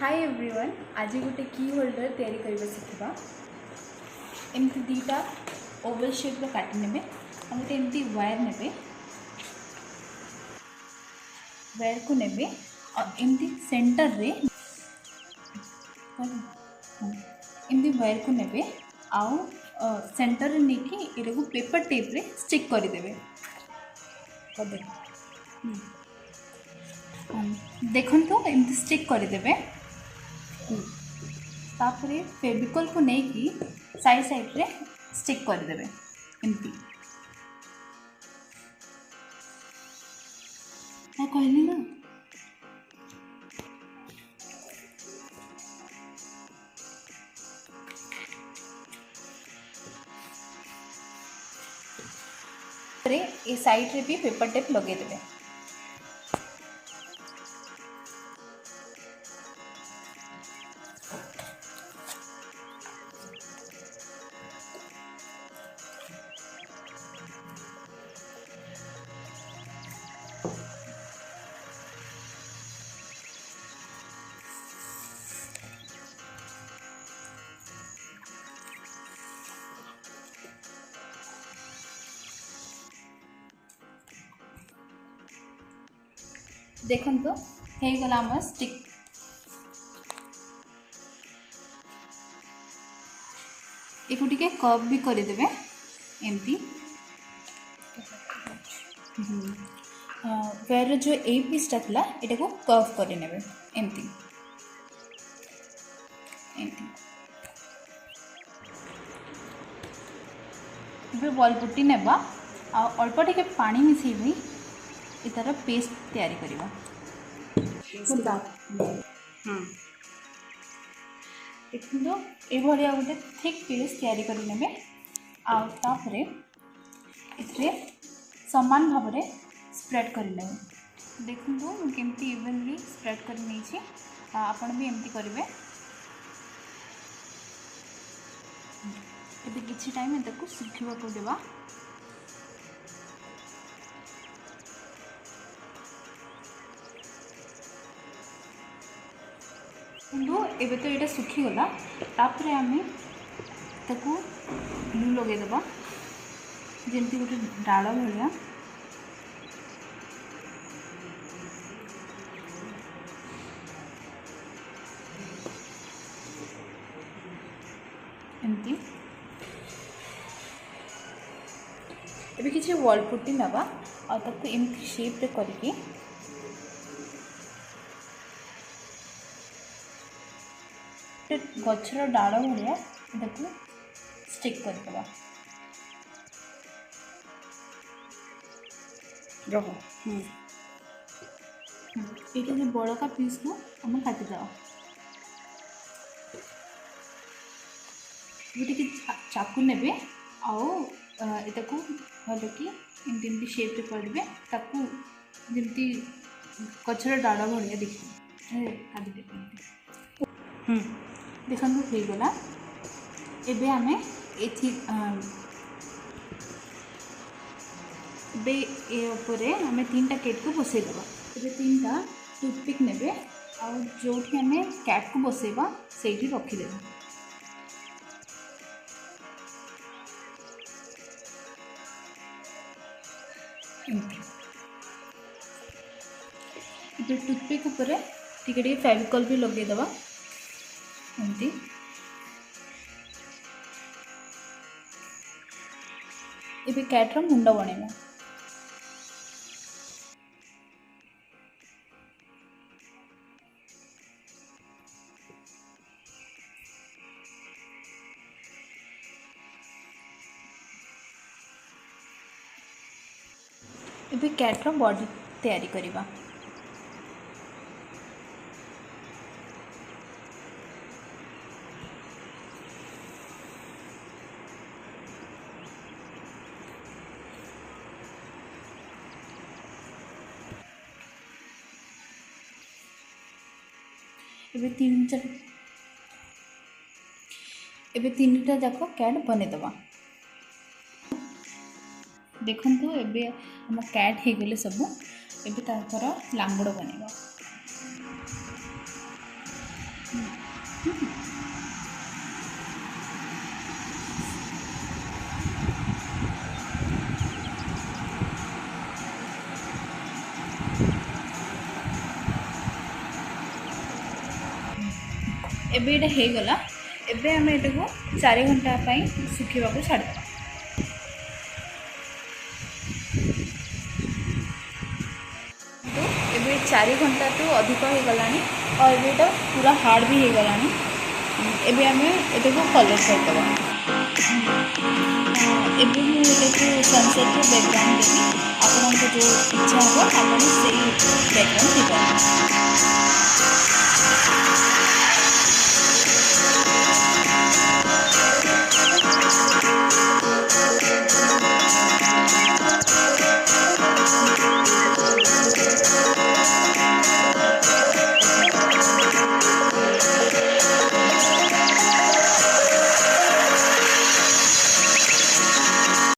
Hi everyone आज गोटे की होल्डर तैयारी करबा शिखा एमती दीटा ओवल शेप काटि ने गोटे एमती वायर ने वायर को ने एमती सेंटर रे एमती वायर को ने आउ सेंटर नहीं कि ये पेपर टेप रे स्टिक करदे देखो तो एमती स्टिक करदे तापर फेविकल को लेकिन साइड साइड रे स्टिक करदे एमती कहली ना ये साइड रे भी पेपर टेप लगे देवे। देखो तो हो गला आम स्टिक एक टिके कर्व भी करदे एमती वायर जो ए पीसटा था यहाँ को कर्व करने एमती बॉल पुट्टी नेबा अल्प टिके पानी मिसेबी इतार पेस्ट तैयारी करवा देखो ये गोटे थिक पेस्ट तैयारी करने आउे समान भाव में स्प्रेड करने देखो केमती इवनली स्प्रेड कर नहीं आपण भी एमती करेंगे किसी टाइम ताको सुखा को देवा एबे तो यहाँ सुखीगला तापर आम ताकू ग्लू लगेदेवा जमती गोटे डाल भाया एमती एबे किसी वॉल पुट्टी नवा ताकू एमती शेप रे करके गचर डाल भाया देखो स्टिक करदेवा ये बड़का पीस को आम काटिदेवा गोटे चाकू ने आको भल कि एमती शेप रे करदे ताकू जमती गचर डाल भाया देखिए काटिदे देखो हो गला एबे आमे एथि बे ऊपर आमे तीनटा केट को बसईदेवा एबे तीनटा टूथपिक नेबे आ जोठी आमे कैट को बसईबा सेठी रखिदेबा एबे टूथपिक ऊपर टिके टिके फेविकॉल भी लगेदेवा एमती एबे कैटर मुंड बनेगा एबे कैटर बॉडी तैयारी करिबा एबे तीनटा जाक कैट बनईदेवा देखु एबे आम कैट हो गले सब एबे ताकर लांगुड़ बनइबा एबे ये हो गला। एबे आम ये 4 घंटा सुखा छाड़ तो एबे 4 घंटा तो अधिक हो गलानी और ये पूरा हार्ड भी हो गलानी। एबे आम ये कलर करदे एबे मुझे सनसेट बैकग्राउंड देवी आपको जो इच्छा हो आप से बैकग्राउंड दे पारे।